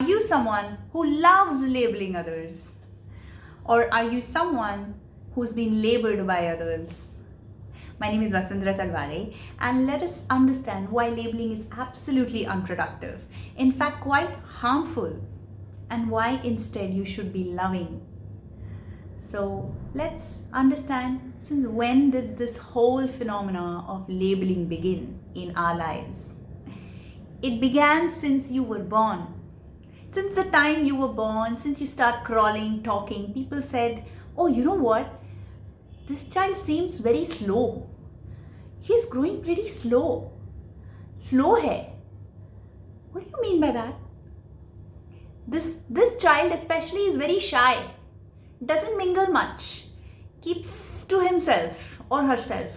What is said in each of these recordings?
Are you someone who loves labeling others? Or are you someone who's been labeled by others? My name is Vasundhara Talware, and let us understand why labeling is absolutely unproductive, in fact, quite harmful, and why instead you should be loving. So let's understand, since when did this whole phenomena of labeling begin in our lives? It began since you were born. Since the time you were born, since you start crawling, talking, people said, oh, you know what? This child seems very slow. He's growing pretty slow. Slow hai. What do you mean by that? This child especially is very shy. Doesn't mingle much. Keeps to himself or herself.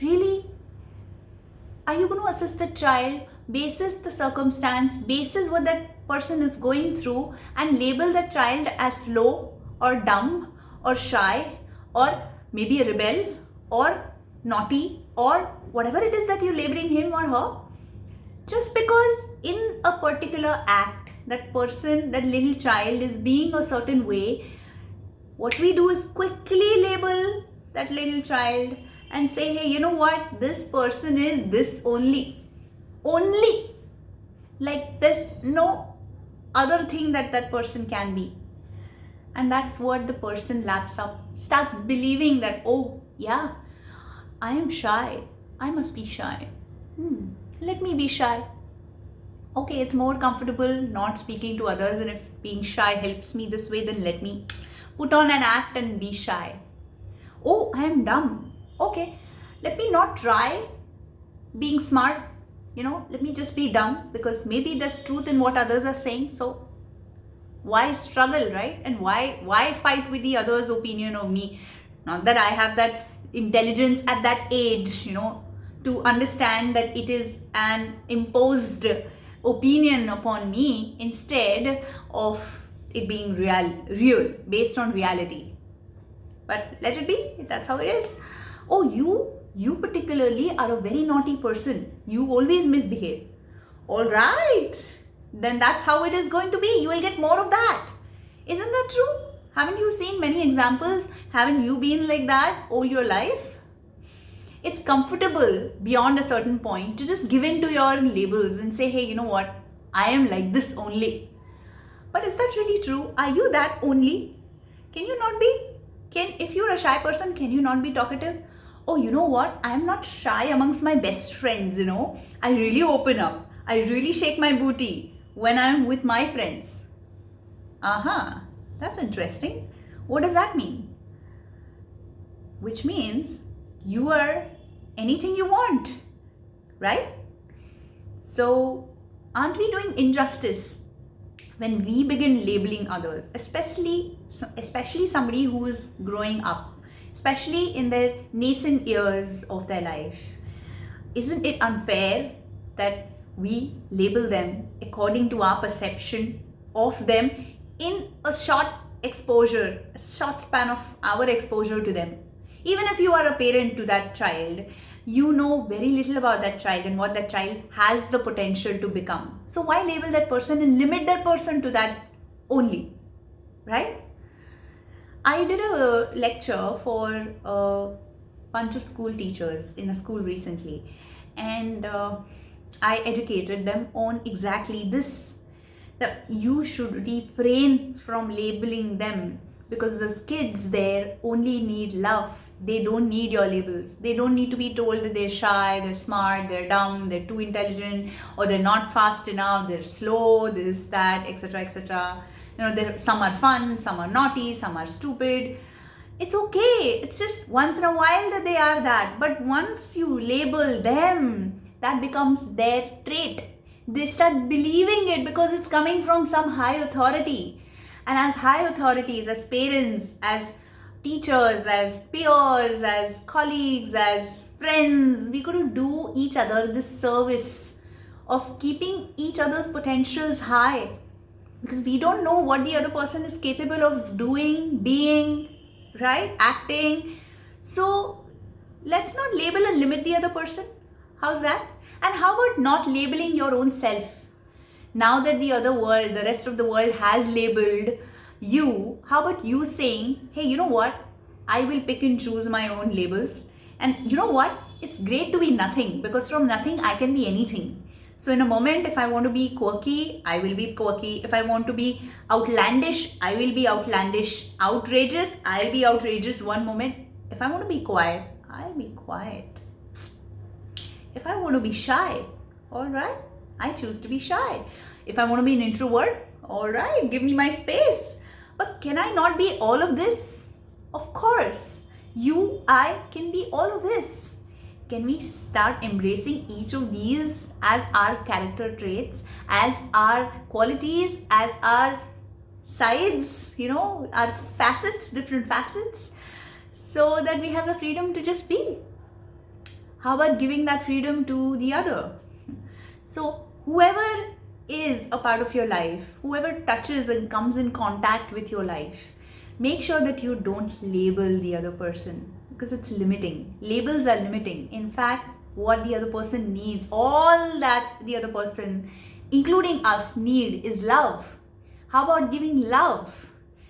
Really? Are you going to assess the child basis the circumstance, basis what that person is going through, and label the child as slow or dumb or shy or maybe a rebel or naughty or whatever it is that you're labeling him or her? Just because in a particular act that person, that little child is being a certain way, what we do is quickly label that little child and say, hey, you know what, this person is this only. Like there's no other thing that that person can be. And that's what the person laps up, starts believing that, oh yeah, I am shy, I must be shy. Let me be shy. Okay, it's more comfortable not speaking to others, and if being shy helps me this way, then let me put on an act and be shy. Oh, I am dumb. Okay, let me not try being smart. Let me just be dumb, because maybe there's truth in what others are saying. So why struggle, right? And why fight with the other's opinion of me? Not that I have that intelligence at that age, to understand that it is an imposed opinion upon me instead of it being real, based on reality. But let it be, that's how it is. Oh, you particularly are a very naughty person. You always misbehave. All right, then that's how it is going to be. You will get more of that. Isn't that true? Haven't you seen many examples? Haven't you been like that all your life? It's comfortable beyond a certain point to just give in to your labels and say, hey, you know what? I am like this only. But is that really true? Are you that only? Can you not be? If you're a shy person, can you not be talkative? Oh, you know what? I'm not shy amongst my best friends, I really open up. I really shake my booty when I'm with my friends. That's interesting. What does that mean? Which means you are anything you want, right? So, aren't we doing injustice when we begin labeling others, especially somebody who is growing up, especially in their nascent years of their life? Isn't it unfair that we label them according to our perception of them in a short span of our exposure to them? Even if you are a parent to that child, you know very little about that child and what that child has the potential to become. So why label that person and limit that person to that only, right? I did a lecture for a bunch of school teachers in a school recently, and I educated them on exactly this, that you should refrain from labeling them, because those kids there only need love. They don't need your labels. They don't need to be told that they're shy, they're smart, they're dumb, they're too intelligent, or they're not fast enough, they're slow, this, that, etc., etc. Some are fun, some are naughty, some are stupid. It's okay. It's just once in a while that they are that. But once you label them, that becomes their trait. They start believing it because it's coming from some high authority. And as high authorities, as parents, as teachers, as peers, as colleagues, as friends, we got to do each other this service of keeping each other's potentials high, because we don't know what the other person is capable of doing, being, right, acting. So let's not label and limit the other person. How's that? And how about not labeling your own self? Now that the other world, the rest of the world has labeled you, how about you saying, hey, you know what? I will pick and choose my own labels. And you know what? It's great to be nothing, because from nothing I can be anything. So in a moment, if I want to be quirky, I will be quirky. If I want to be outlandish, I will be outlandish. Outrageous, I'll be outrageous one moment. If I want to be quiet, I'll be quiet. If I want to be shy, all right, I choose to be shy. If I want to be an introvert, all right, give me my space. But can I not be all of this? Of course, I can be all of this. Can we start embracing each of these as our character traits, as our qualities, as our sides, our facets, different facets, so that we have the freedom to just be? How about giving that freedom to the other? So whoever is a part of your life, whoever touches and comes in contact with your life, make sure that you don't label the other person, because it's limiting. Labels are limiting. In fact, what the other person needs, all that the other person, including us, need is love. How about giving love?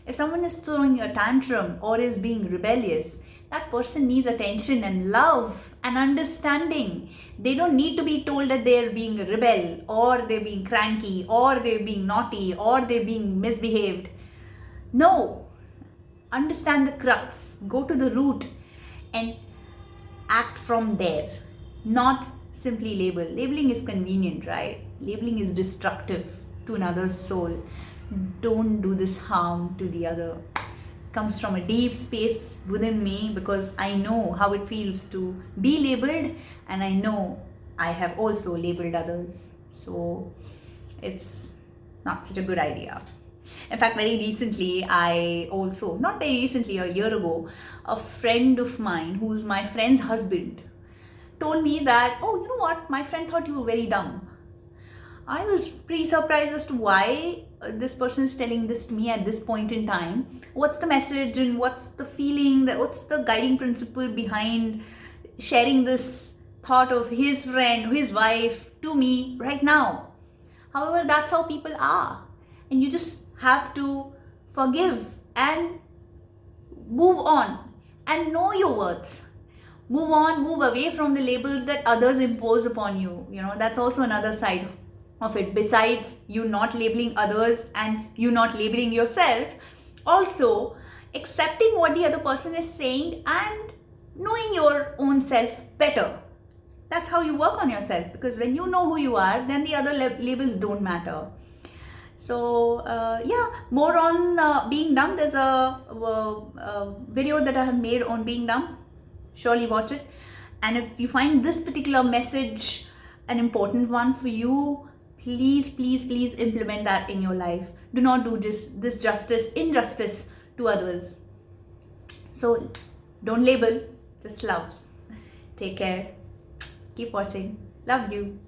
If someone is throwing a tantrum or is being rebellious, that person needs attention and love and understanding. They don't need to be told that they're being a rebel, or they're being cranky, or they're being naughty, or they're being misbehaved. No. Understand the crux. Go to the root and act from there. Not simply label. Labeling is convenient, right? Labeling is destructive to another's soul. Don't do this harm to the other. Comes from a deep space within me, because I know how it feels to be labeled, and I know I have also labeled others. So it's not such a good idea. In fact, very recently, not very recently, a year ago, a friend of mine, who's my friend's husband, told me that, oh, you know what, my friend thought you were very dumb. I was pretty surprised as to why this person is telling this to me at this point in time. What's the message, and what's the feeling, what's the guiding principle behind sharing this thought of his friend, his wife, to me right now? However, that's how people are. And you just have to forgive and move on and know your worth. Move on, move away from the labels that others impose upon you. That's also another side of it. Besides you not labeling others and you not labeling yourself, also accepting what the other person is saying and knowing your own self better. That's how you work on yourself, because when you know who you are, then the other labels don't matter. So more on being dumb. There's a video that I have made on being dumb. Surely watch it. And if you find this particular message an important one for you, please implement that in your life. Do not do this injustice to others. So don't label, just love. Take care. Keep watching. Love you.